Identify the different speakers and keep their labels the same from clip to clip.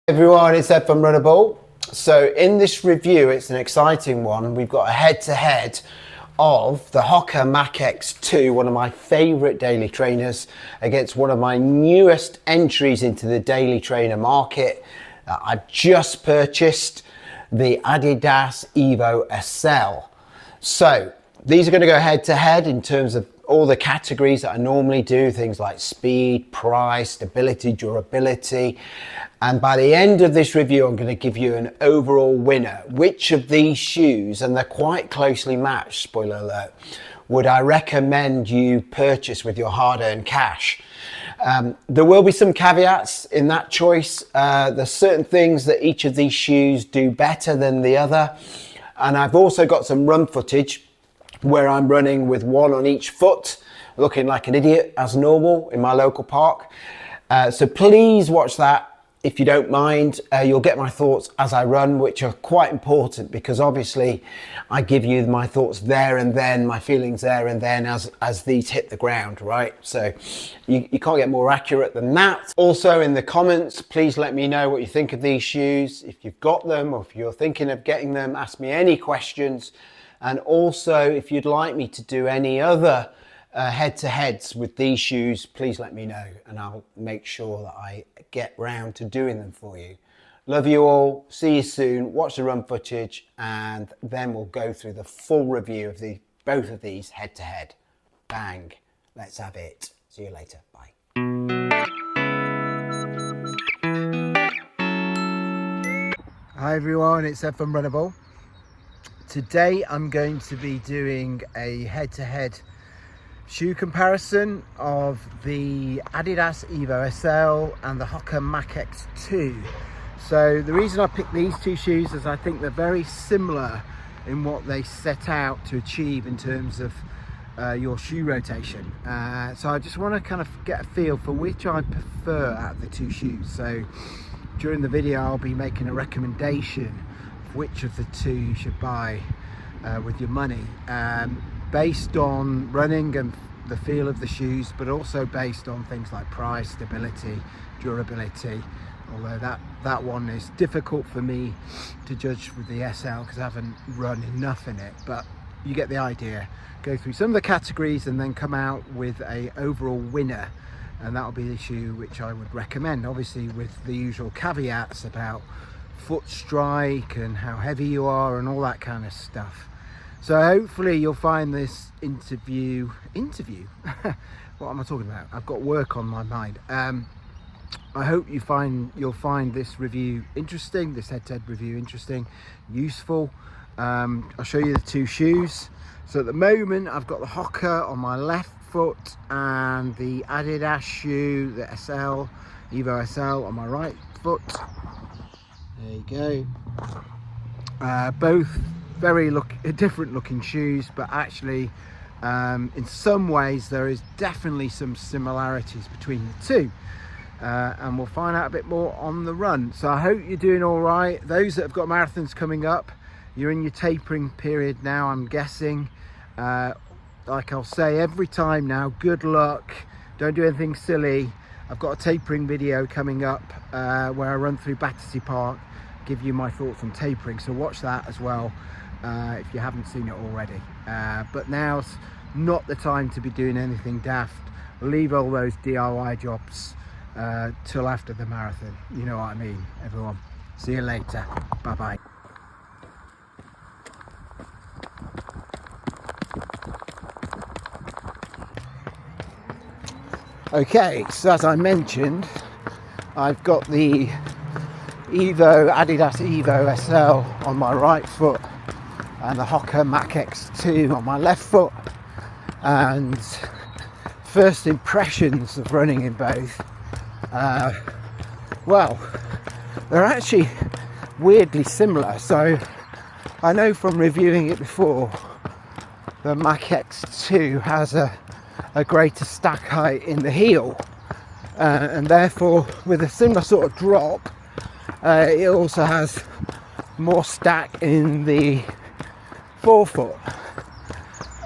Speaker 1: Everyone, it's Ed from Runnable. So in this review, it's an exciting one. We've got a head-to-head of the Hoka Mach X2, one of my favorite daily trainers, against one of my newest entries into the daily trainer market. I've just purchased the Adidas Evo SL. So these are going to go head-to-head in terms of all the categories that I normally do, things like speed, price, stability, durability. And by the end of this review, I'm going to give you an overall winner. Which of these shoes, and they're quite closely matched, spoiler alert, would I recommend you purchase with your hard-earned cash? There will be some caveats in that choice. There's certain things that each of these shoes do better than the other. And I've also got some run footage where I'm running with one on each foot, looking like an idiot as normal in my local park. So please watch that if you don't mind. You'll get my thoughts as I run, which are quite important because obviously I give you my thoughts there and then, my feelings there and then as these hit the ground, right? So you can't get more accurate than that. Also in the comments, please let me know what you think of these shoes. If you've got them or if you're thinking of getting them, ask me any questions. And also, if you'd like me to do any other head-to-heads with these shoes, please let me know and I'll make sure that I get round to doing them for you. Love you all. See you soon. Watch the run footage and then we'll go through the full review of both of these head-to-head. Bang. Let's have it. See you later. Bye. Hi everyone, it's Ed from Runnable. Today I'm going to be doing a head-to-head shoe comparison of the Adidas Evo SL and the Hoka Mach X2. So the reason I picked these two shoes is I think they're very similar in what they set out to achieve in terms of your shoe rotation. So I just want to kind of get a feel for which I prefer out of the two shoes. So during the video I'll be making a recommendation which of the two you should buy with your money, based on running and the feel of the shoes, but also based on things like price, stability, durability, although that one is difficult for me to judge with the SL because I haven't run enough in it, but you get the idea. Go through some of the categories and then come out with a overall winner, and that'll be the shoe which I would recommend, obviously with the usual caveats about foot strike and how heavy you are and all that kind of stuff. So hopefully you'll find this interview what am I talking about? I've got work on my mind. I hope you'll find this review interesting, this head-to-head review interesting, useful. I'll show you the two shoes. So at the moment I've got the Hoka on my left foot and the Adidas shoe, the Evo SL on my right foot. There you go. Both very different looking shoes, but actually in some ways there is definitely some similarities between the two, and we'll find out a bit more on the run. So I hope you're doing all right. Those that have got marathons coming up, you're in your tapering period now, I'm guessing. Like I'll say every time now, good luck, don't do anything silly. I've got a tapering video coming up where I run through Battersea Park, give you my thoughts on tapering, so watch that as well if you haven't seen it already. But now's not the time to be doing anything daft. Leave all those DIY jobs till after the marathon. You know what I mean, everyone. See you later. Bye bye. Okay, so as I mentioned, I've got the Adidas Evo SL on my right foot and the Hoka Mach X2 on my left foot, and first impressions of running in both, well, they're actually weirdly similar. So I know from reviewing it before, the Mach X2 has a greater stack height in the heel, and therefore with a similar sort of drop, it also has more stack in the forefoot,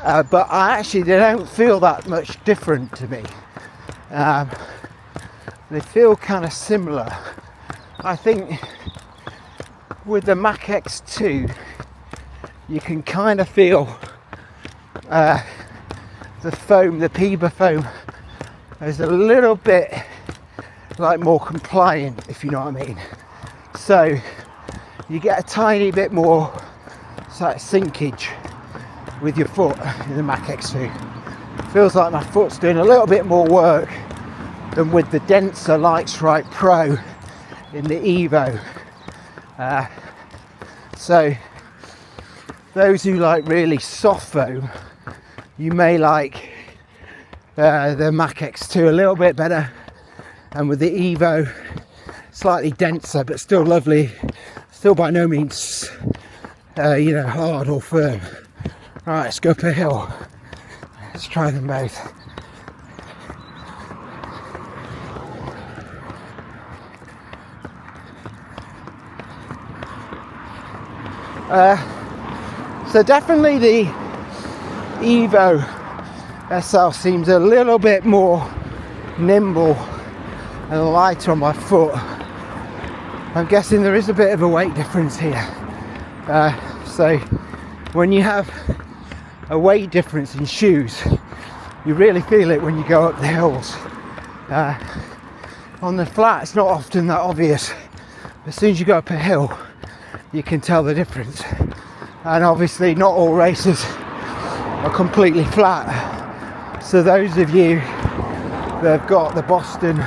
Speaker 1: but they don't feel that much different to me. They feel kind of similar I think with the Mach X2 you can kind of feel the foam, the PEBA foam is a little bit like more compliant, if you know what I mean. So you get a tiny bit more sort of sinkage with your foot in the Mach X2. Feels like my foot's doing a little bit more work than with the denser Lightstrike Pro in the Evo. So those who like really soft foam, you may like the Mach X2 a little bit better, and with the Evo slightly denser but still lovely, still by no means hard or firm. Right, let's go up a hill. Let's try them both. So definitely the Evo SL seems a little bit more nimble and lighter on my foot. I'm guessing there is a bit of a weight difference here. So when you have a weight difference in shoes, you really feel it when you go up the hills. On the flat it's not often that obvious. As soon as you go up a hill you can tell the difference. And obviously not all races are completely flat. So those of you that have got the Boston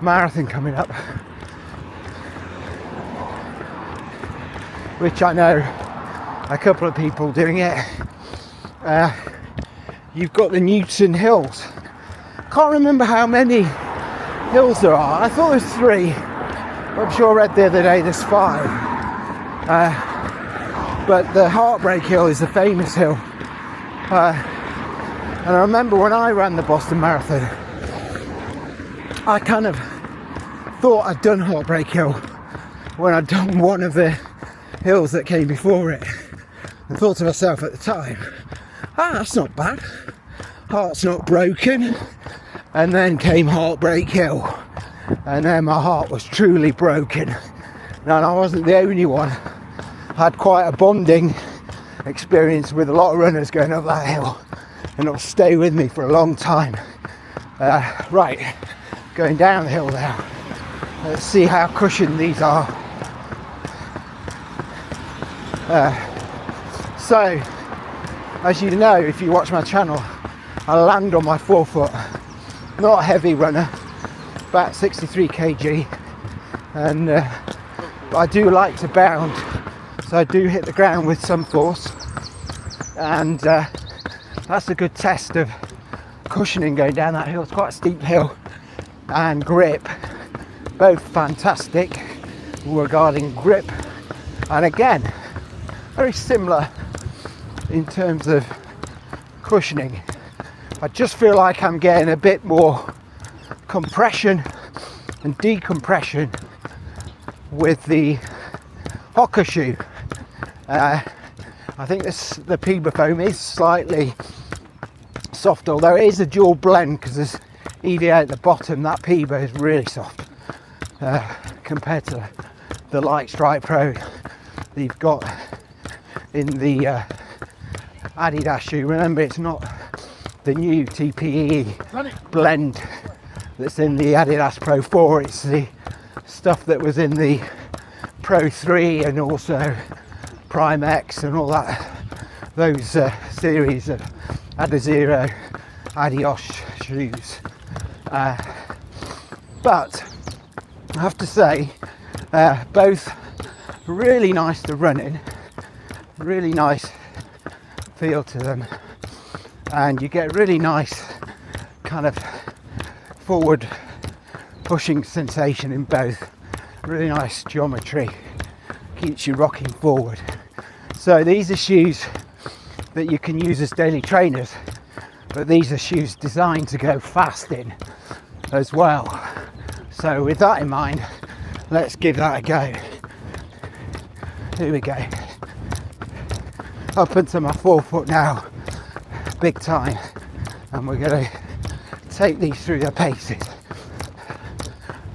Speaker 1: Marathon coming up, which I know a couple of people doing it, you've got the Newton Hills. Can't remember how many hills there are. I thought there was 3. I'm sure I read the other day there's 5. But the Heartbreak Hill is the famous hill. And I remember when I ran the Boston Marathon, I kind of thought I'd done Heartbreak Hill when I'd done one of the hills that came before it, and thought to myself at the time, that's not bad, heart's not broken. And then came Heartbreak Hill, and then my heart was truly broken. And I wasn't the only one. I had quite a bonding experience with a lot of runners going up that hill, and it'll stay with me for a long time. Right, going down the hill now. Let's see how cushioned these are. So, as you know, if you watch my channel, I land on my forefoot. Not a heavy runner, about 63 kg, and I do like to bound, so I do hit the ground with some force, and that's a good test of cushioning going down that hill. It's quite a steep hill, and grip, both fantastic regarding grip, and again very similar in terms of cushioning. I just feel like I'm getting a bit more compression and decompression with the Hoka shoe. I think the PEBA foam is slightly soft, although it is a dual blend because there's EVA at the bottom. That PEBA is really soft compared to the Lightstrike Pro that you've got in the Adidas shoe. Remember, it's not the new TPE blend that's in the Adidas Pro 4, it's the stuff that was in the Pro 3 and also Prime X and all that, those series of Adizero Adidas shoes. But I have to say, both really nice to run in, really nice feel to them, and you get really nice kind of forward pushing sensation in both. Really nice geometry, keeps you rocking forward. So these are shoes that you can use as daily trainers, but these are shoes designed to go fast in as well. So with that in mind, let's give that a go. Here we go. Up into my forefoot now, big time, and we're going to take these through their paces.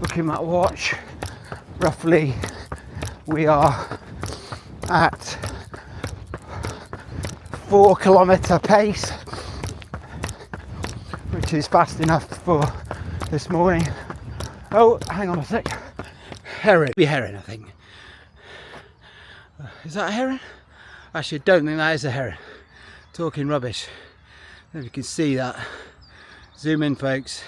Speaker 1: Look at my watch, roughly we are at 4 kilometer pace, which is fast enough for this morning. Oh, hang on a sec. Heron. Be heron, I think. Is that a heron? Actually, I don't think that is a heron. Talking rubbish. I don't know if you can see that. Zoom in, folks.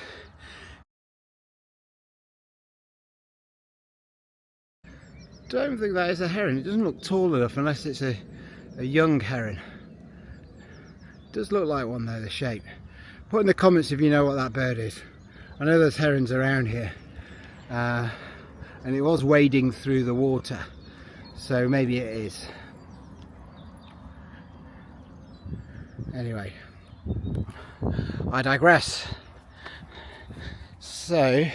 Speaker 1: Don't think that is a heron. It doesn't look tall enough unless it's a young heron. It does look like one though, the shape. Put in the comments if you know what that bird is. I know there's herons around here. And it was wading through the water. So maybe it is. Anyway, I digress. So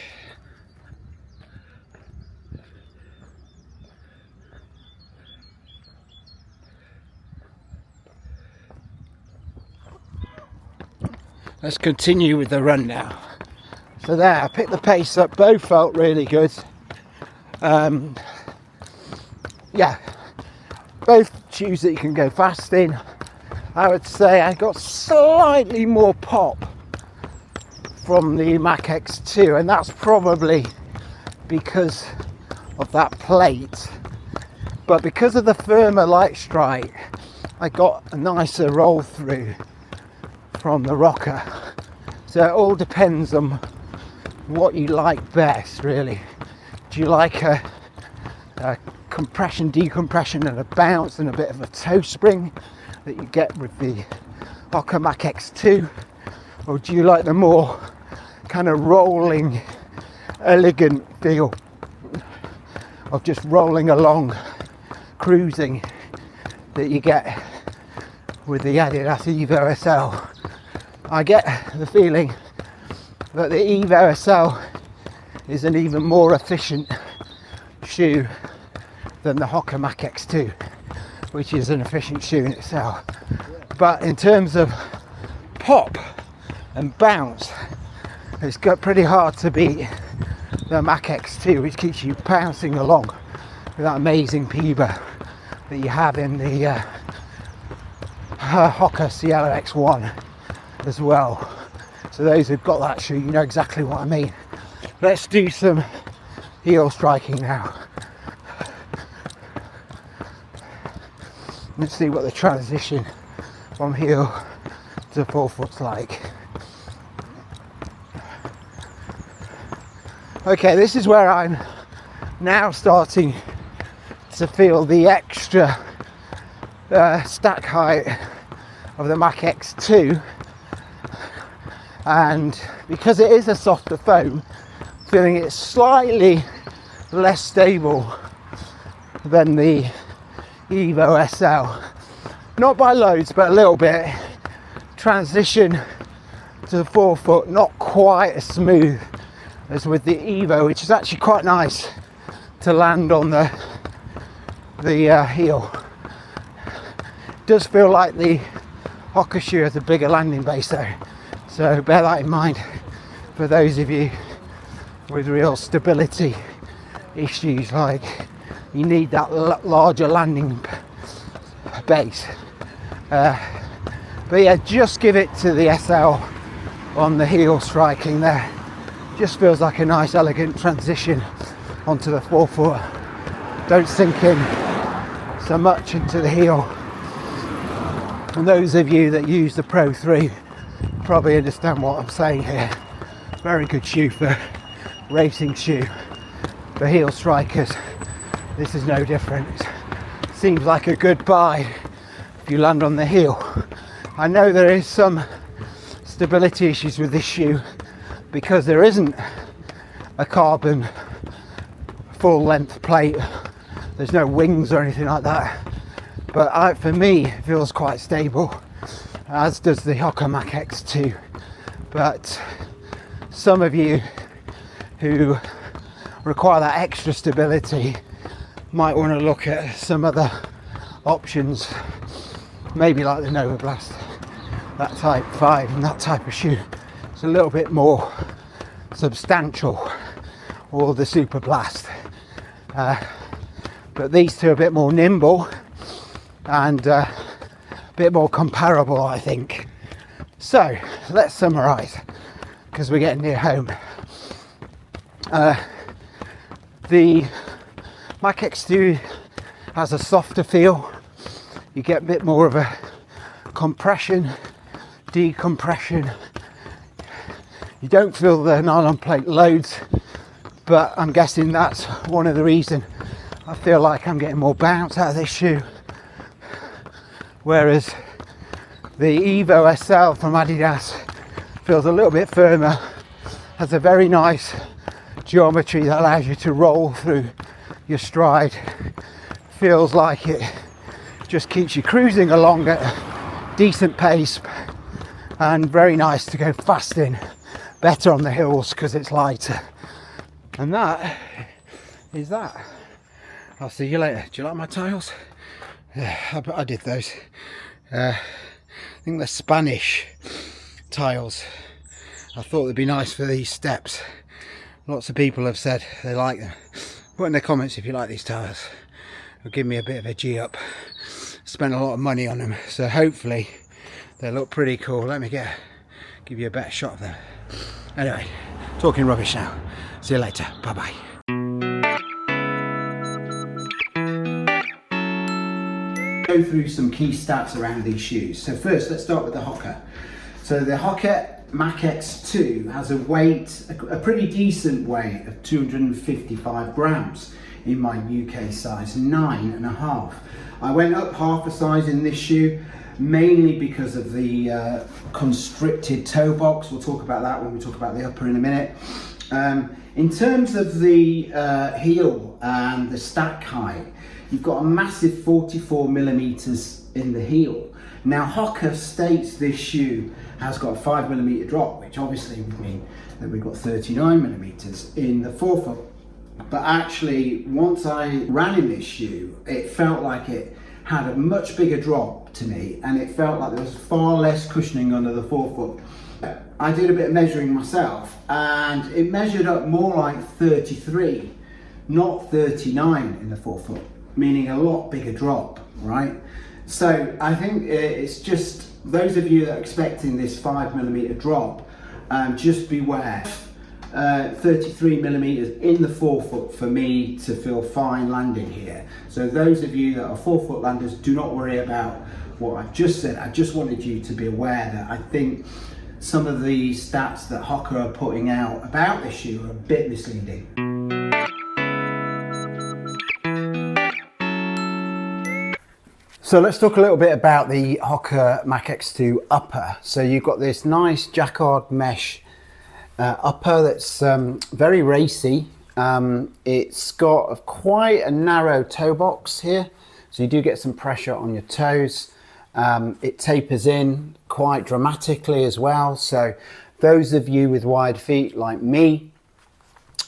Speaker 1: let's continue with the run now. So there, I picked the pace up, both felt really good. Yeah, both shoes that you can go fast in. I would say I got slightly more pop from the Mach X2, and that's probably because of that plate. But because of the firmer Lightstrike, I got a nicer roll through from the rocker. So it all depends on what you like best, really. Do you like a compression, decompression and a bounce and a bit of a toe spring that you get with the Hoka Mach X2, or do you like the more kind of rolling, elegant feel of just rolling along, cruising that you get with the Adidas Evo SL? I get the feeling that the Evo SL is an even more efficient shoe than the Hoka Mach X2, which is an efficient shoe in itself. But in terms of pop and bounce, it's got pretty hard to beat the Mach X2, which keeps you bouncing along with that amazing PIBA that you have in the Hoka X1 as well. So those who've got that shoe, you know exactly what I mean. Let's do some heel striking now. Let's see what the transition from heel to forefoot's like. Okay, this is where I'm now starting to feel the extra stack height of the Mach X2, and because it is a softer foam, feeling it slightly less stable than the Evo SL. Not by loads, but a little bit. Transition to the forefoot, not quite as smooth as with the Evo, which is actually quite nice to land on the heel. It does feel like the Hoka shoe has a bigger landing base though, so bear that in mind for those of you with real stability issues, like you need that larger landing base. But yeah, just give it to the SL on the heel striking there. Just feels like a nice elegant transition onto the forefoot. Don't sink in so much into the heel. And those of you that use the Pro 3 probably understand what I'm saying here. Very good shoe for racing shoe. For heel strikers, this is no different. Seems like a good buy if you land on the heel. I know there is some stability issues with this shoe because there isn't a carbon full length plate. There's no wings or anything like that. But for me, it feels quite stable, as does the Hoka Mach X2. But some of you who require that extra stability might want to look at some other options, maybe like the Superblast, that type 5 and that type of shoe. It's a little bit more substantial, or the Superblast. but these two are a bit more nimble and a bit more comparable, I think. So let's summarize, because we're getting near home. The Mach X2 has a softer feel. You get a bit more of a compression, decompression. You don't feel the nylon plate loads, but I'm guessing that's one of the reasons I feel like I'm getting more bounce out of this shoe. Whereas the Evo SL from Adidas feels a little bit firmer, has a very nice geometry that allows you to roll through your stride. Feels like it just keeps you cruising along at a decent pace, and very nice to go fast in, better on the hills because it's lighter. And that is that. I'll see you later. Do you like my tiles? Yeah, I did those. I think they're Spanish tiles. I thought they'd be nice for these steps. Lots of people have said they like them. Put in the comments if you like these tiles. It'll give me a bit of a G up. Spent a lot of money on them, so hopefully they look pretty cool. Let me give you a better shot of them. Anyway, talking rubbish now. See you later. Bye bye. Go through some key stats around these shoes. So first, let's start with the Hoka. So the Hoka Mach X2 has a weight, a pretty decent weight of 255 grams in my UK size 9.5. I went up half a size in this shoe, mainly because of the constricted toe box. We'll talk about that when we talk about the upper in a minute. In terms of the heel and the stack height, you've got a massive 44 millimeters in the heel. Now Hoka states this shoe has got a 5 millimeter drop, which obviously would mean that we've got 39 millimeters in the forefoot. But actually, once I ran in this shoe, it felt like it had a much bigger drop to me, and it felt like there was far less cushioning under the forefoot. I did a bit of measuring myself, and it measured up more like 33, not 39 in the forefoot, meaning a lot bigger drop, right? So I think it's just those of you that are expecting this 5 millimeter drop, just beware. 33 millimeters in the forefoot for me to feel fine landing here. So those of you that are forefoot landers, do not worry about what I've just said. I just wanted you to be aware that I think some of the stats that Hoka are putting out about this shoe are a bit misleading. So let's talk a little bit about the Hoka Mach X2 upper. So you've got this nice jacquard mesh upper that's very racy. It's got quite a narrow toe box here, so you do get some pressure on your toes. It tapers in quite dramatically as well, so those of you with wide feet like me,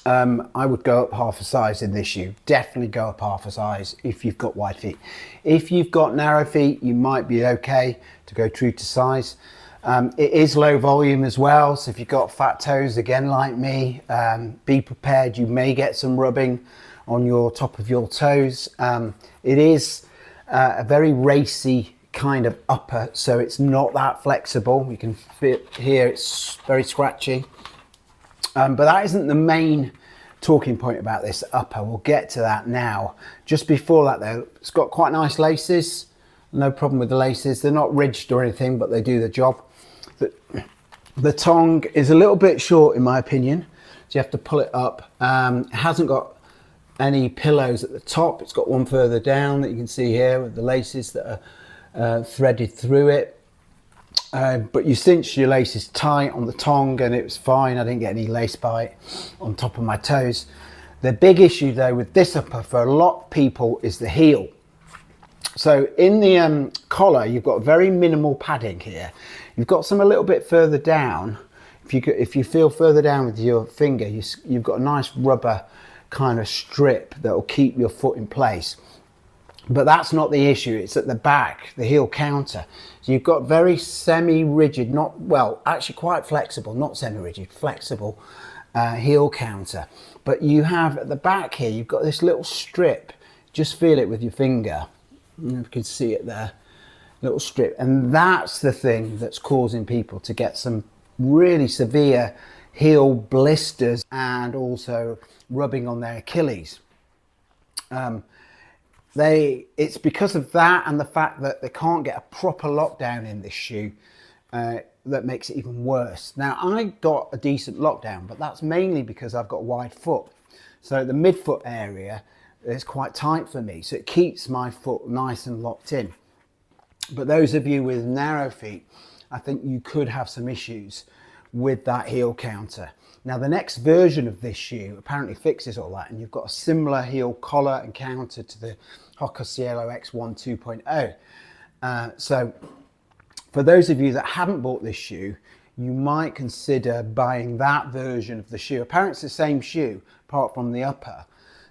Speaker 1: I would go up half a size in this shoe. Definitely go up half a size if you've got wide feet. If you've got narrow feet, you might be okay to go true to size. It is low volume as well, so if you've got fat toes, again like me, be prepared. You may get some rubbing on your top of your toes. It is a very racy kind of upper, so it's not that flexible. You can feel here it's very scratchy, but that isn't the main talking point about this upper. We'll get to that now. Just before that though, it's got quite nice laces. No problem with the laces. They're not ridged or anything, but they do the job. The tongue is a little bit short in my opinion, so you have to pull it up. It hasn't got any pillows at the top. It's got one further down that you can see here with the laces that are threaded through it. But you cinch your laces tight on the tongue and it was fine. I didn't get any lace bite on top of my toes. The big issue though with this upper for a lot of people is the heel. So in the collar, you've got very minimal padding here. You've got some a little bit further down. If you feel further down with your finger, you've got a nice rubber kind of strip that will keep your foot in place. But that's not the issue. It's at the back, the heel counter. So you've got very semi-rigid, actually quite flexible, not semi-rigid, flexible heel counter. but you have at the back here, you've got this little strip. Just feel it with your finger. You can see it there, little strip. And that's the thing that's causing people to get some really severe heel blisters and also rubbing on their Achilles. It's because of that and the fact that they can't get a proper lockdown in this shoe that makes it even worse. Now, I got a decent lockdown, but that's mainly because I've got a wide foot. So the midfoot area is quite tight for me, so it keeps my foot nice and locked in. But those of you with narrow feet, I think you could have some issues with that heel counter. Now, the next version of this shoe apparently fixes all that, and you've got a similar heel collar and counter to the Hoka X1 2.0. So for those of you that haven't bought this shoe, you might consider buying that version of the shoe. Apparently it's the same shoe apart from the upper.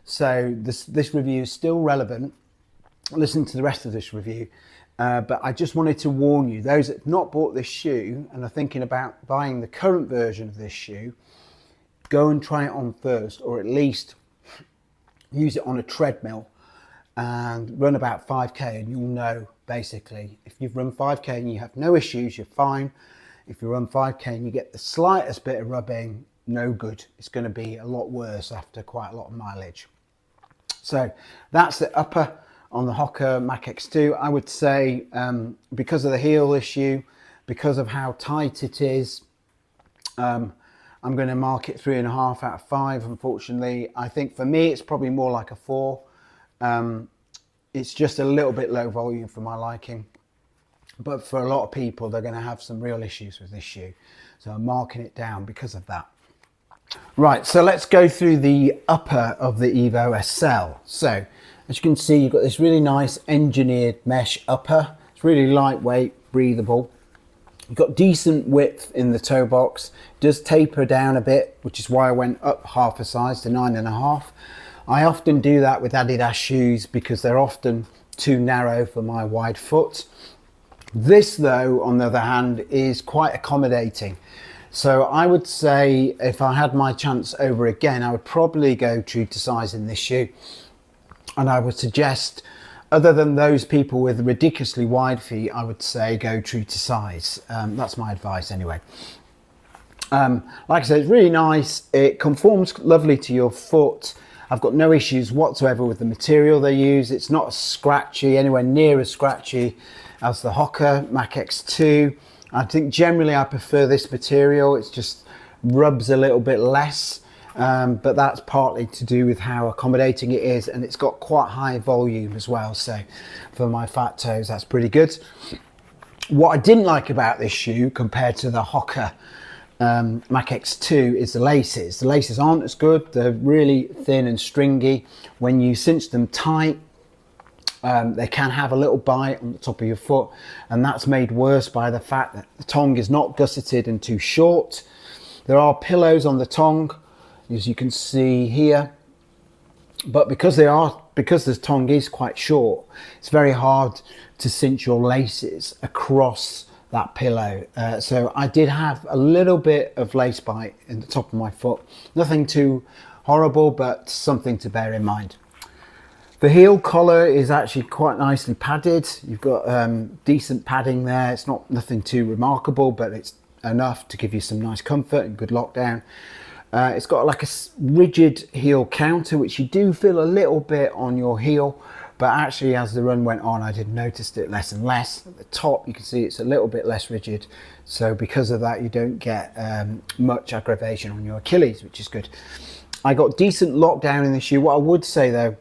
Speaker 1: So this review is still relevant. Listen to the rest of this review. But I just wanted to warn you, those that have not bought this shoe and are thinking about buying the current version of this shoe, go and try it on first, or at least use it on a treadmill and run about 5k, and you'll know basically if you've run 5k and you have no issues, you're fine. If you run 5k and you get the slightest bit of rubbing, no good. It's going to be a lot worse after quite a lot of mileage. So that's the upper on the Hoka Mach X2. I would say because of the heel issue, because of how tight it is, I'm going to mark it 3.5 out of 5, unfortunately. I think for me, it's probably more like a 4. It's just a little bit low volume for my liking. But for a lot of people, they're going to have some real issues with this shoe. So I'm marking it down because of that. Right, so let's go through the upper of the Evo SL. So as you can see, you've got this really nice engineered mesh upper. It's really lightweight, breathable. You've got decent width in the toe box. It does taper down a bit, which is why I went up half a size to 9.5. I often do that with Adidas shoes because they're often too narrow for my wide foot. This though, on the other hand, is quite accommodating. So I would say if I had my chance over again, I would probably go true to size in this shoe. And I would suggest, other than those people with ridiculously wide feet, I would say go true to size. That's my advice anyway. Like I said, it's really nice. It conforms lovely to your foot. I've got no issues whatsoever with the material they use. It's not scratchy, anywhere near as scratchy as the Hoka Mach X2. I think generally I prefer this material. It just rubs a little bit less. But that's partly to do with how accommodating it is, and it's got quite high volume as well, so for my fat toes that's pretty good. What I didn't like about this shoe compared to the Hoka Mach X2 is the laces. The laces aren't as good. They're really thin and stringy. When you cinch them tight, they can have a little bite on the top of your foot, and that's made worse by the fact that the tongue is not gusseted and too short. There are pillows on the tongue, as you can see here, but because the tongue is quite short, it's very hard to cinch your laces across that pillow. So I did have a little bit of lace bite in the top of my foot. Nothing too horrible, but something to bear in mind. The heel collar is actually quite nicely padded. You've got decent padding there. It's not nothing too remarkable, but it's enough to give you some nice comfort and good lockdown. It's got like a rigid heel counter, which you do feel a little bit on your heel, but actually as the run went on, I did notice it less and less. At the top, you can see it's a little bit less rigid. So because of that, you don't get much aggravation on your Achilles, which is good. I got decent lockdown in the shoe. What I would say though,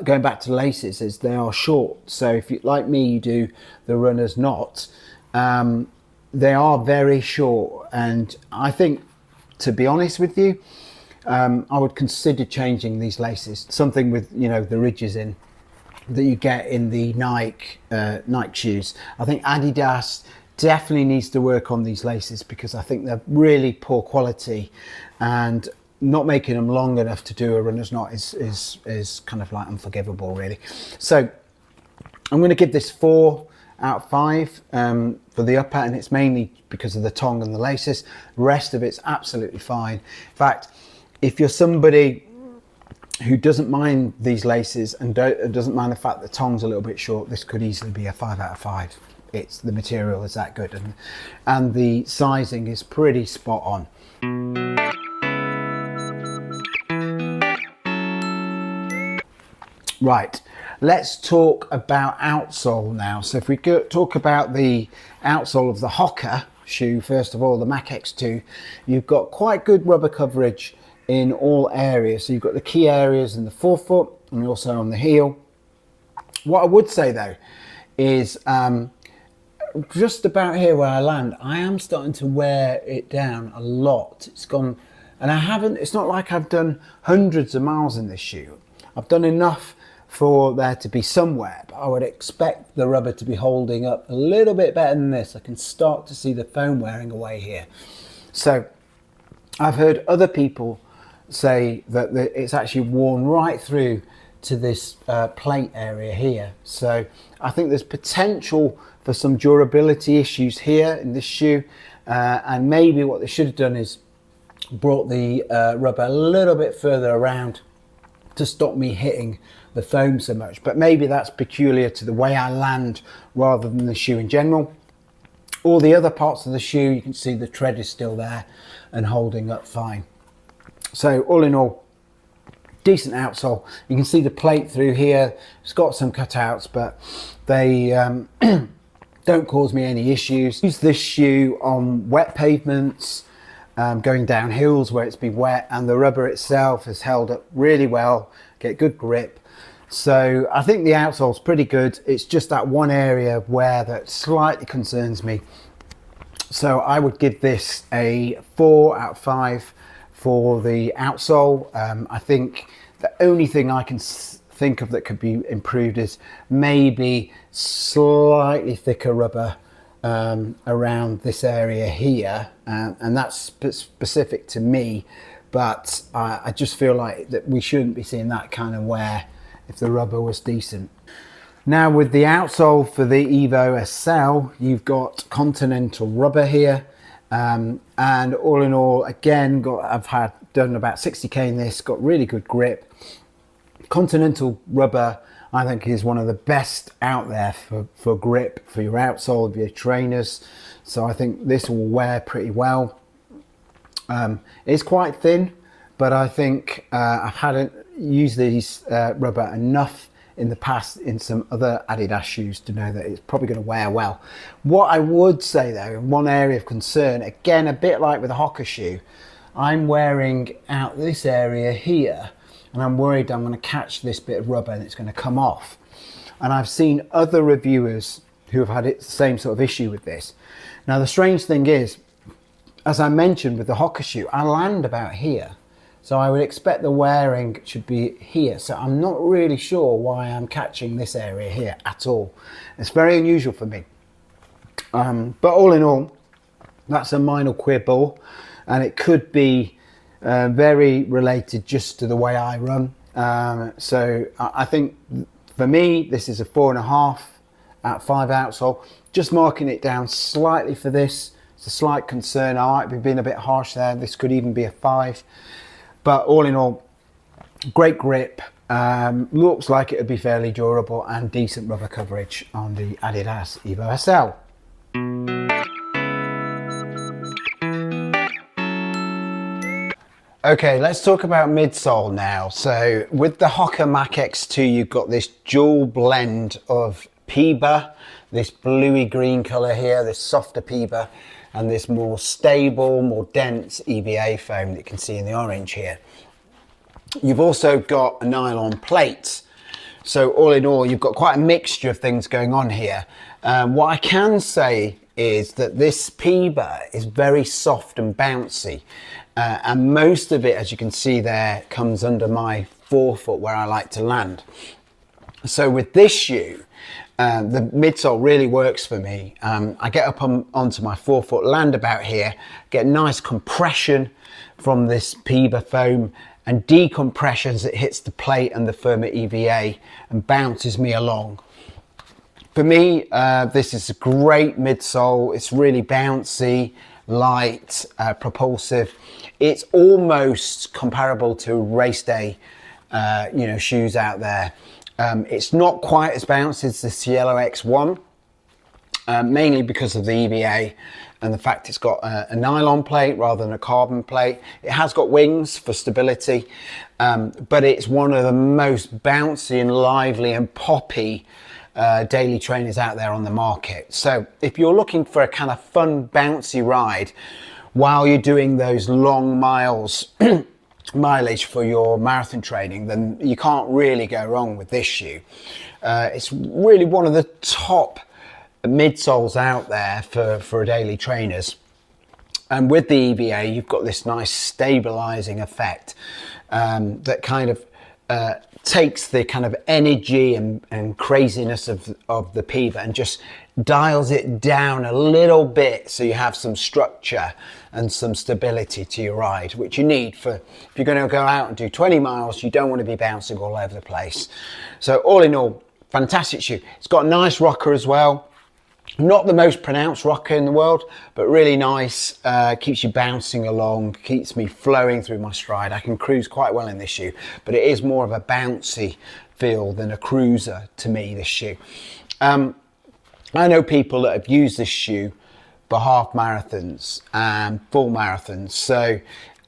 Speaker 1: going back to the laces, is they are short. So if you, like me, you do the runner's knot, they are very short. And I think, to be honest with you, I would consider changing these laces. Something with, you know, the ridges in that you get in the Nike shoes. I think Adidas definitely needs to work on these laces because I think they're really poor quality, and not making them long enough to do a runner's knot is kind of like unforgivable, really. So I'm going to give this 4 out of 5 for the upper, and it's mainly because of the tongue and the laces. The rest of it's absolutely fine. In fact, if you're somebody who doesn't mind these laces and doesn't mind the fact that the tongue's a little bit short, this could easily be a 5 out of 5. It's the material is that good, and the sizing is pretty spot on. Right, let's talk about outsole now. So if we talk about the outsole of the Hoka shoe, first of all, the Mach X2, you've got quite good rubber coverage in all areas. So you've got the key areas in the forefoot and also on the heel. What I would say though is just about here where I land, I am starting to wear it down a lot. It's gone, and it's not like I've done hundreds of miles in this shoe. I've done enough for there to be some wear, but I would expect the rubber to be holding up a little bit better than this. I can start to see the foam wearing away here. So I've heard other people say that it's actually worn right through to this plate area here. So I think there's potential for some durability issues here in this shoe, and maybe what they should have done is brought the rubber a little bit further around to stop me hitting the foam so much, but maybe that's peculiar to the way I land rather than the shoe in general. All the other parts of the shoe, you can see the tread is still there and holding up fine. So all in all, decent outsole. You can see the plate through here. It's got some cutouts, but they don't cause me any issues. Use this shoe on wet pavements, going down hills where it's been wet, and the rubber itself has held up really well, get good grip. So I think the outsole's pretty good. It's just that one area where that slightly concerns me. So I would give this a 4 out of 5 for the outsole. I think the only thing I can think of that could be improved is maybe slightly thicker rubber around this area here, and that's specific to me, but I just feel like that we shouldn't be seeing that kind of wear if the rubber was decent. Now with the outsole for the Evo SL, you've got Continental rubber here, and all in all, again, I've done about 60k in this, got really good grip. Continental rubber I think is one of the best out there for grip for your outsole of your trainers, so I think this will wear pretty well. It's quite thin, but I think I've hadn't used these rubber enough in the past in some other Adidas shoes to know that it's probably going to wear well. What I would say though, one area of concern, again a bit like with the Hoka shoe, I'm wearing out this area here and I'm worried I'm going to catch this bit of rubber and it's going to come off. And I've seen other reviewers who have had the same sort of issue with this. Now the strange thing is, as I mentioned with the Hoka shoe, I land about here. So I would expect the wearing should be here. So I'm not really sure why I'm catching this area here at all. It's very unusual for me. But all in all, that's a minor quibble, and it could be very related just to the way I run. So I think for me, this is a 4.5 out of 5 outsole. Just marking it down slightly for this. It's a slight concern. I might be being a bit harsh there. This could even be a 5. But all in all, great grip, looks like it would be fairly durable, and decent rubber coverage on the Adidas Evo SL. Okay, let's talk about midsole now. So with the Hoka Mach X2, you've got this dual blend of PEBA, this bluey green color here, this softer PEBA, and this more stable, more dense EVA foam that you can see in the orange here. You've also got a nylon plate. So all in all, you've got quite a mixture of things going on here. What I can say is that this PEBA is very soft and bouncy. And most of it, as you can see there, comes under my forefoot where I like to land. So with this shoe, the midsole really works for me. I get up onto my forefoot, land about here, get nice compression from this PEBA foam and decompression as it hits the plate and the firmer EVA and bounces me along. For me, this is a great midsole. It's really bouncy. light, propulsive. It's almost comparable to race day, you know, shoes out there. It's not quite as bouncy as the Cielo X1, mainly because of the EVA and the fact it's got a nylon plate rather than a carbon plate. It has got wings for stability, but it's one of the most bouncy and lively and poppy daily trainers out there on the market. So if you're looking for a kind of fun, bouncy ride while you're doing those long mileage for your marathon training, then you can't really go wrong with this shoe. It's really one of the top midsoles out there for daily trainers. And with the EVA, you've got this nice stabilizing effect that kind of takes the kind of energy and craziness of the pivot and just dials it down a little bit, so you have some structure and some stability to your ride, which you need for if you're going to go out and do 20 miles. You don't want to be bouncing all over the place. So all in all, fantastic shoe. It's got a nice rocker as well. Not the most pronounced rocker in the world, but really nice. Keeps you bouncing along, keeps me flowing through my stride. I can cruise quite well in this shoe, but it is more of a bouncy feel than a cruiser to me, this shoe. I know people that have used this shoe for half marathons and full marathons. So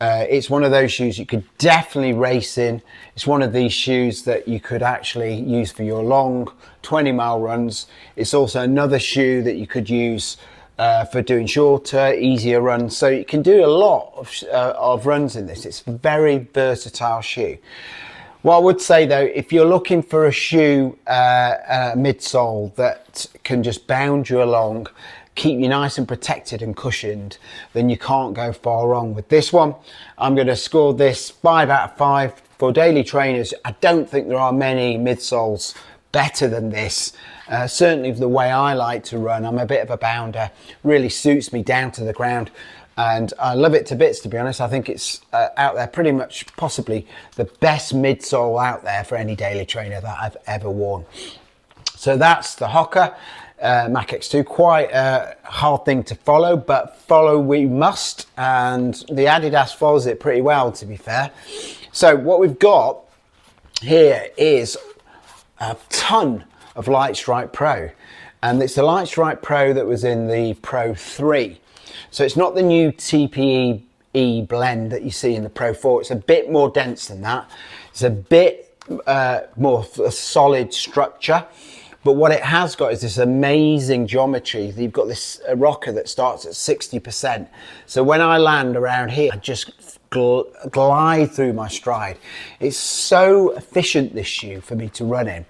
Speaker 1: it's one of those shoes you could definitely race in. It's one of these shoes that you could actually use for your long 20-mile runs. It's also another shoe that you could use for doing shorter, easier runs. So you can do a lot of runs in this. It's a very versatile shoe. What I would say though, if you're looking for a shoe, midsole that can just bound you along, keep you nice and protected and cushioned, then you can't go far wrong with this one. I'm going to score this 5 out of 5 for daily trainers. I don't think there are many midsoles better than this. Certainly the way I like to run, I'm a bit of a bounder, really suits me down to the ground. And I love it to bits, to be honest. I think it's out there pretty much possibly the best midsole out there for any daily trainer that I've ever worn. So that's the Hoka Mach X2. Quite a hard thing to follow, but follow we must. And the Adidas follows it pretty well, to be fair. So what we've got here is a ton of Lightstrike Pro. And it's the Lightstrike Pro that was in the Pro 3. So it's not the new TPE blend that you see in the Pro 4. It's a bit more dense than that. It's a bit more a solid structure. But what it has got is this amazing geometry. You've got this rocker that starts at 60%. So when I land around here, I just glide through my stride. It's so efficient, this shoe, for me to run in.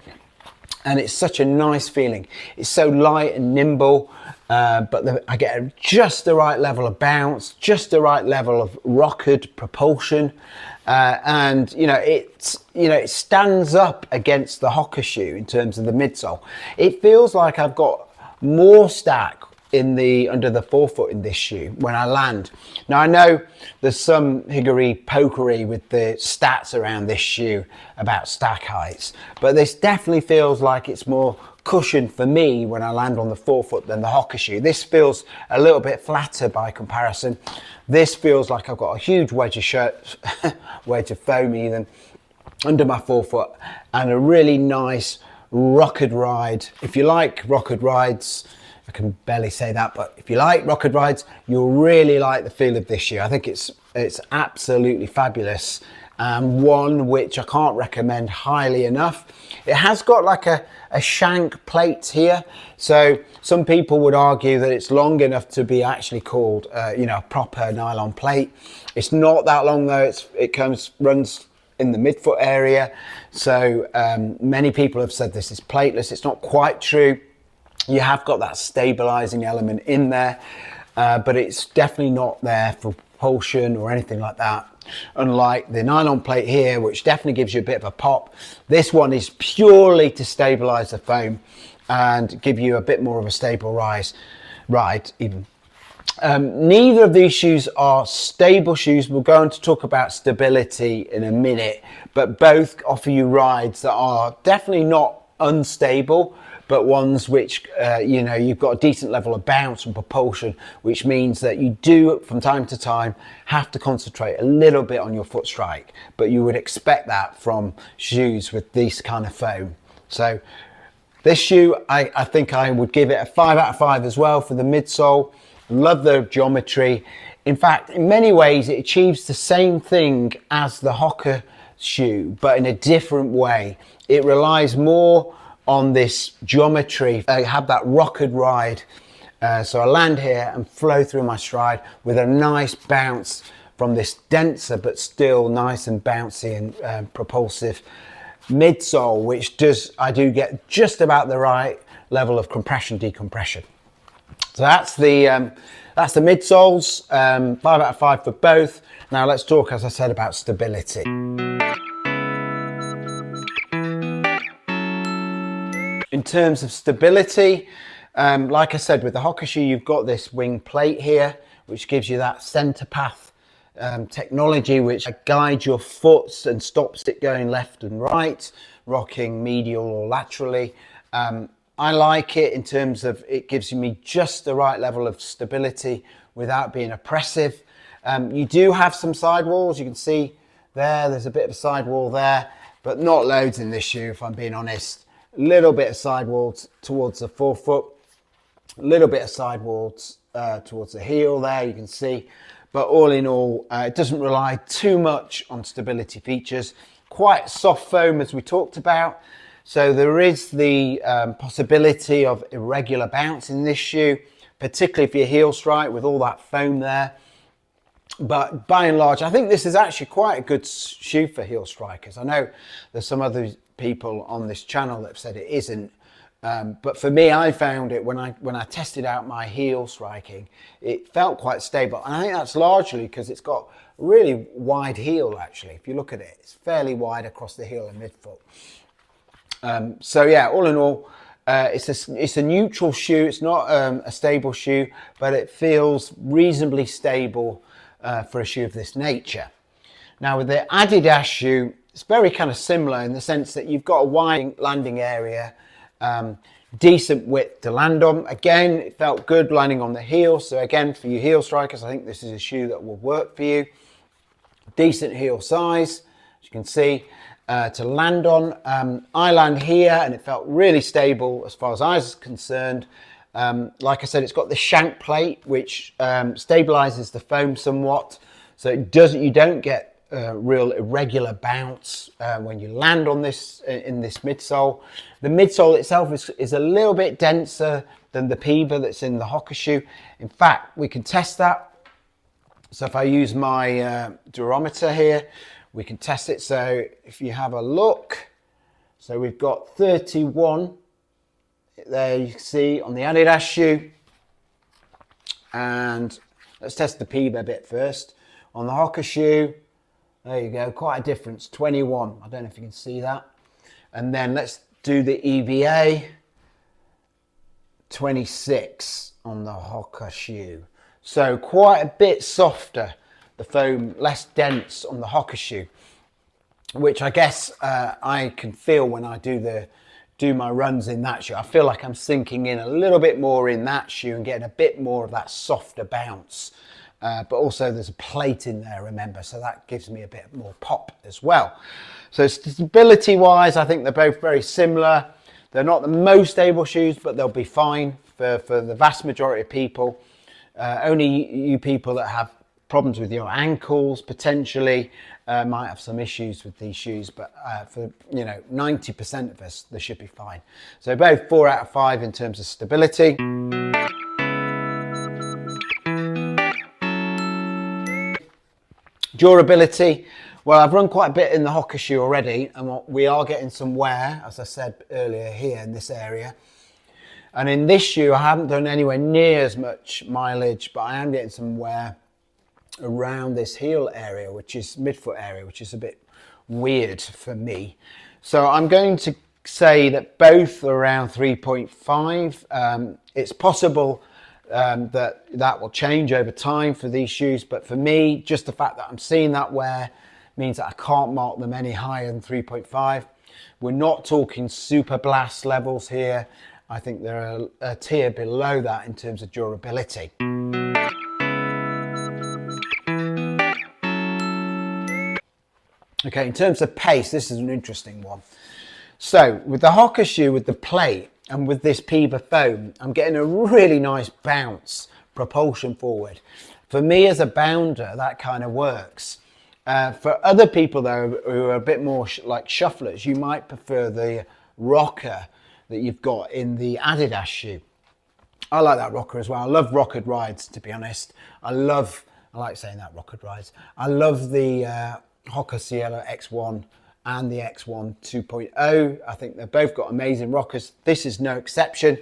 Speaker 1: And it's such a nice feeling. It's so light and nimble, but I get just the right level of bounce, just the right level of rockered propulsion. And it stands up against the Hoka shoe in terms of the midsole. It feels like I've got more stack under the forefoot in this shoe when I land. Now I know there's some higgery-pokery with the stats around this shoe about stack heights, but this definitely feels like it's more cushioned for me when I land on the forefoot than the Hoka shoe. This feels a little bit flatter by comparison. This feels like I've got a huge wedge of foam even under my forefoot, and a really nice rockered ride. If you like rockered rides, I can barely say that, but if you like rockered rides, you'll really like the feel of this shoe. I think it's absolutely fabulous, and one which I can't recommend highly enough. It has got like a shank plate here, so some people would argue that it's long enough to be actually called a proper nylon plate. It's not that long though. It runs in the midfoot area, so many people have said this is plateless. It's not quite true. You have got that stabilizing element in there, but it's definitely not there for propulsion or anything like that. Unlike the nylon plate here, which definitely gives you a bit of a pop, this one is purely to stabilize the foam and give you a bit more of a stable ride even. Neither of these shoes are stable shoes. We're going to talk about stability in a minute, but both offer you rides that are definitely not unstable,
Speaker 2: but ones which, you know, you've got a decent level of bounce and propulsion, which means that you do from time to time have to concentrate a little bit on your foot strike, but you would expect that from shoes with this kind of foam. So this shoe, I think I would give it a 5 out of 5 as well for the midsole. Love the geometry. In fact, in many ways, it achieves the same thing as the Hoka shoe, but in a different way. It relies more on this geometry. I have that rocket ride. So I land here and flow through my stride with a nice bounce from this denser, but still nice and bouncy and propulsive midsole, which I do get just about the right level of compression, decompression. So that's the midsoles, 5 out of 5 for both. Now let's talk, as I said, about stability. In terms of stability, like I said, with the Hoka shoe, you've got this wing plate here, which gives you that center path technology, which guides your foot and stops it going left and right, rocking medial or laterally. I like it in terms of it gives me just the right level of stability without being oppressive. You do have some sidewalls. You can see there's a bit of a sidewall there, but not loads in this shoe, if I'm being honest. A little bit of sidewalls towards the forefoot, a little bit of sidewalls towards the heel there, you can see. But all in all, it doesn't rely too much on stability features. Quite soft foam, as we talked about. So there is the possibility of irregular bounce in this shoe, particularly if your heel strike with all that foam there. But by and large, I think this is actually quite a good shoe for heel strikers. I know there's some other people on this channel that have said it isn't. But for me, I found it when I tested out my heel striking, it felt quite stable. And I think that's largely because it's got a really wide heel, actually. If you look at it, it's fairly wide across the heel and midfoot. So yeah, all in all, it's a neutral shoe. It's not a stable shoe, but it feels reasonably stable for a shoe of this nature. Now with the Adidas shoe, it's very kind of similar in the sense that you've got a wide landing area, decent width to land on. Again, it felt good landing on the heel. So again, for you heel strikers, I think this is a shoe that will work for you. Decent heel size, as you can see. To land on. I land here and it felt really stable as far as I was concerned. Like I said, it's got the shank plate which stabilizes the foam somewhat, so you don't get real irregular bounce when you land on this in this midsole. The midsole itself is a little bit denser than the Piva that's in the Hoka shoe. In fact, we can test that. So if I use my durometer here, we can test it. So if you have a look, so we've got 31 there, you can see on the Adidas shoe. And let's test the Piva bit first. On the Hoka shoe, there you go, quite a difference, 21. I don't know if you can see that. And then let's do the EVA, 26 on the Hoka shoe. So quite a bit softer. The foam less dense on the Hoka shoe, which I guess I can feel when I do my runs in that shoe. I feel like I'm sinking in a little bit more in that shoe and getting a bit more of that softer bounce. But also there's a plate in there, remember, so that gives me a bit more pop as well. So stability wise, I think they're both very similar. They're not the most stable shoes, but they'll be fine for the vast majority of people. Only you people that have problems with your ankles potentially might have some issues with these shoes, but for 90% of us, they should be fine. So both 4 out of 5 in terms of stability. Durability, well, I've run quite a bit in the Hoka shoe already, and we are getting some wear, as I said earlier, here in this area. And in this shoe, I haven't done anywhere near as much mileage, but I am getting some wear around this heel area, which is midfoot area, which is a bit weird for me. So I'm going to say that both are around 3.5. It's possible that will change over time for these shoes, but for me, just the fact that I'm seeing that wear means that I can't mark them any higher than 3.5. We're not talking Superblast levels here. I think they're a tier below that in terms of durability. Okay, in terms of pace, this is an interesting one. So with the Hoka shoe, with the plate and with this Piba foam, I'm getting a really nice bounce, propulsion forward. For me as a bounder, that kind of works. For other people though, who are a bit more like shufflers, you might prefer the rocker that you've got in the Adidas shoe. I like that rocker as well. I love rockered rides, to be honest. I like saying that, rockered rides. I love the Hoka Sierra X1 and the X1 2.0. I think they've both got amazing rockers. This is no exception.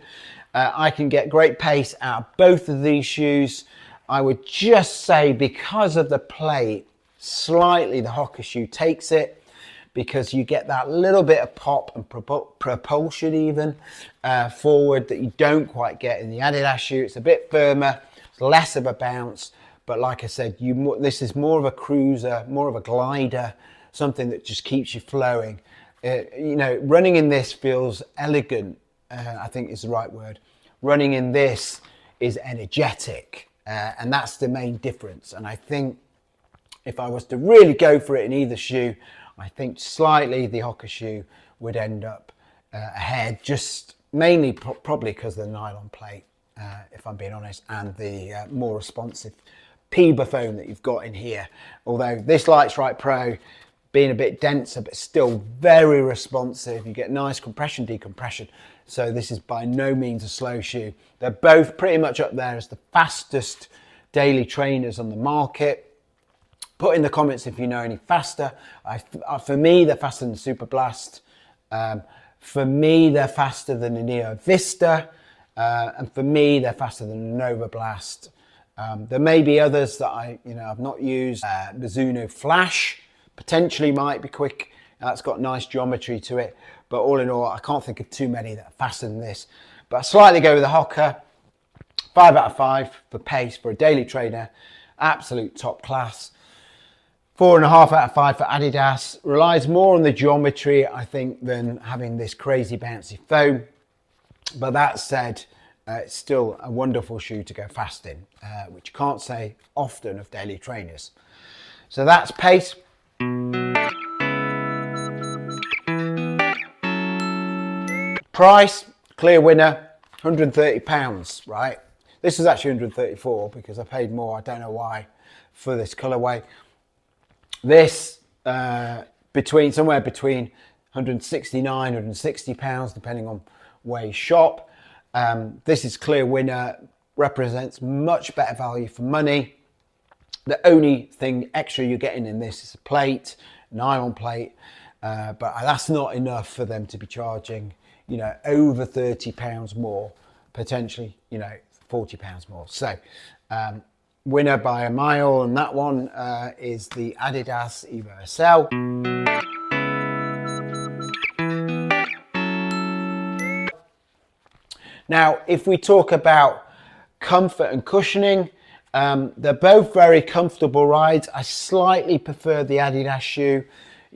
Speaker 2: I can get great pace out of both of these shoes. I would just say because of the plate, slightly the Hoka shoe takes it, because you get that little bit of pop and propulsion even forward that you don't quite get in the Adidas shoe. It's a bit firmer, it's less of a bounce, but like I said, this is more of a cruiser, more of a glider, something that just keeps you flowing. You know, running in this feels elegant, I think is the right word. Running in this is energetic, and that's the main difference. And I think if I was to really go for it in either shoe, I think slightly the Hoka shoe would end up ahead, just mainly probably because of the nylon plate, if I'm being honest, and the more responsive Piba foam that you've got in here. Although this Lightstrike Pro, being a bit denser, but still very responsive, you get nice compression, decompression. So this is by no means a slow shoe. They're both pretty much up there as the fastest daily trainers on the market. Put in the comments if you know any faster. For me, they're faster than Superblast. For me, they're faster than the Neo Vista. And for me, they're faster than the Nova Blast. There may be others that I've not used. Mizuno Flash potentially might be quick. That's got nice geometry to it. But all in all, I can't think of too many that are faster than this. But I slightly go with the Hoka. 5 out of 5 for pace for a daily trainer. Absolute top class. 4.5 out of 5 for Adidas. Relies more on the geometry, I think, than having this crazy bouncy foam. But that said, it's still a wonderful shoe to go fast in, which you can't say often of daily trainers. So that's pace. Price, clear winner, £130, right? This is actually 134 because I paid more, I don't know why, for this colourway. This somewhere between 169, 160 pounds, depending on where you shop. This is clear winner, represents much better value for money. The only thing extra you're getting in this is a plate, nylon plate, but that's not enough for them to be charging, over £30 more, potentially, £40 more. So, winner by a mile, and that one is the Adidas Evo SL. Now, if we talk about comfort and cushioning, they're both very comfortable rides. I slightly prefer the Adidas shoe.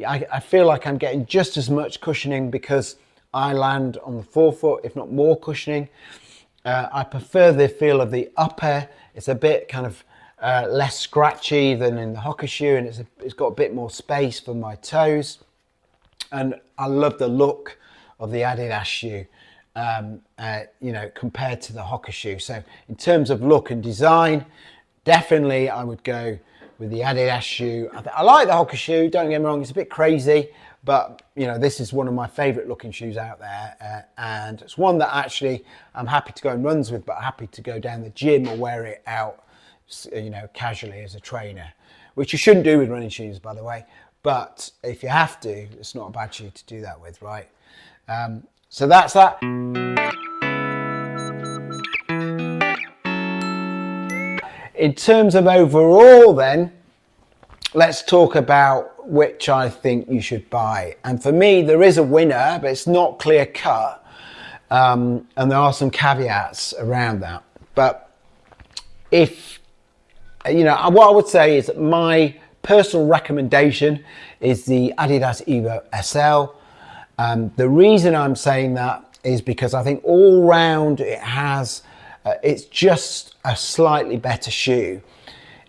Speaker 2: I feel like I'm getting just as much cushioning because I land on the forefoot, if not more cushioning. I prefer the feel of the upper. It's a bit kind of less scratchy than in the Hoka shoe, and it's got a bit more space for my toes. And I love the look of the Adidas shoe, compared to the Hoka shoe. So in terms of look and design, definitely I would go with the Adidas shoe. I like the Hoka shoe, don't get me wrong, it's a bit crazy, but this is one of my favorite looking shoes out there, and it's one that actually I'm happy to go and runs with, but happy to go down the gym or wear it out, casually as a trainer, which you shouldn't do with running shoes, by the way. But if you have to, it's not a bad shoe to do that with, right? So that's that. In terms of overall then, let's talk about which I think you should buy. And for me, there is a winner, but it's not clear cut. And there are some caveats around that. But if, what I would say is that my personal recommendation is the Adidas Evo SL. The reason I'm saying that is because I think all round it has, it's just a slightly better shoe.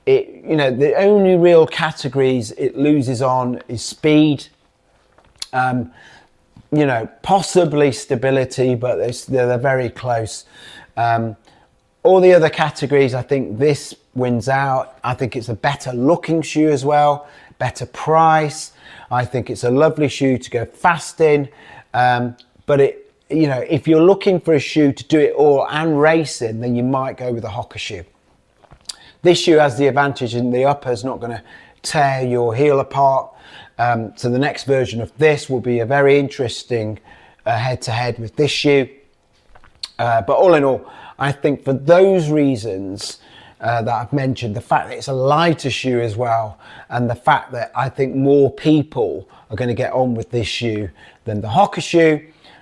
Speaker 2: You know, the only real categories it loses on is speed, you know, possibly stability, but they're very close. All the other categories, I think this wins out. I think it's a better looking shoe as well, better price. I think it's a lovely shoe to go fast in, but you know, if you're looking for a shoe to do it all and racing, then you might go with a Hoka shoe. This shoe has the advantage in the upper is not going to tear your heel apart. So the next version of this will be a very interesting head-to-head with this shoe. But all in all, I think for those reasons that I've mentioned, the fact that it's a lighter shoe as well, and the fact that I think more people are going to get on with this shoe than the Hoka shoe,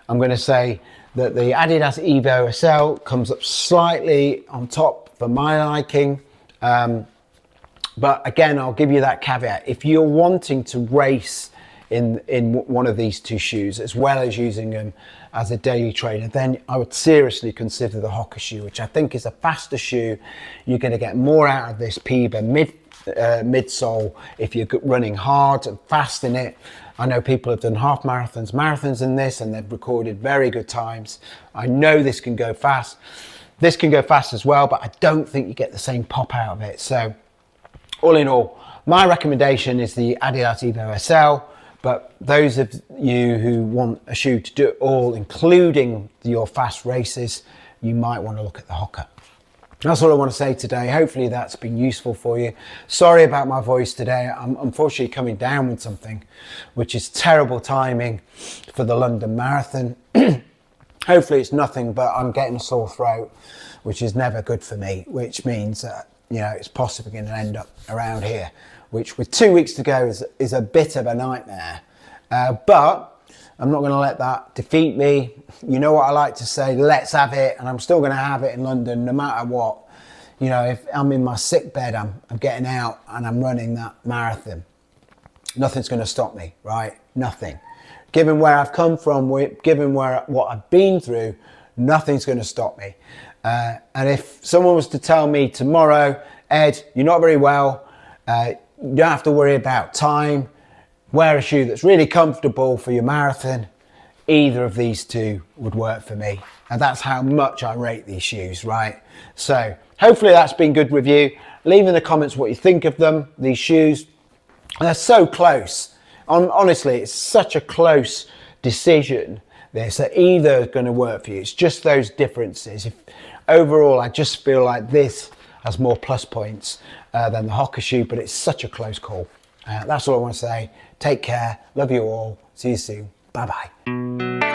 Speaker 2: I'm going to say that the Adidas Evo SL comes up slightly on top for my liking. But again, I'll give you that caveat. If you're wanting to race in one of these two shoes, as well as using them as a daily trainer, then I would seriously consider the Hoka shoe, which I think is a faster shoe. You're going to get more out of this PIBA midsole if you're running hard and fast in it. I know people have done half marathons, marathons in this, and they've recorded very good times. I know this can go fast. This can go fast as well, but I don't think you get the same pop out of it. So all in all, my recommendation is the Adidas Evo SL, but those of you who want a shoe to do it all, including your fast races, you might want to look at the Hoka. That's all I want to say today. Hopefully that's been useful for you. Sorry about my voice today. I'm unfortunately coming down with something, which is terrible timing for the London Marathon. Hopefully it's nothing, but I'm getting a sore throat, which is never good for me, which means that, you know, it's possibly going to end up around here, which with 2 weeks to go is a bit of a nightmare. But I'm not going to let that defeat me. You know what I like to say, let's have it. And I'm still going to have it in London, no matter what. You know, if I'm in my sick bed, I'm getting out and I'm running that marathon. Nothing's going to stop me, right? Nothing. Given where I've come from, given what I've been through, nothing's going to stop me. And if someone was to tell me tomorrow, Ed, you're not very well, you don't have to worry about time, wear a shoe that's really comfortable for your marathon, either of these two would work for me. And that's how much I rate these shoes, right? So hopefully that's been good with you. Leave in the comments what you think of them, these shoes. They're so close. Honestly, it's such a close decision. This are either going to work for you. It's just those differences. Overall, I just feel like this has more plus points than the Hoka shoe, but it's such a close call. That's all I want to say. Take care. Love you all. See you soon. Bye-bye.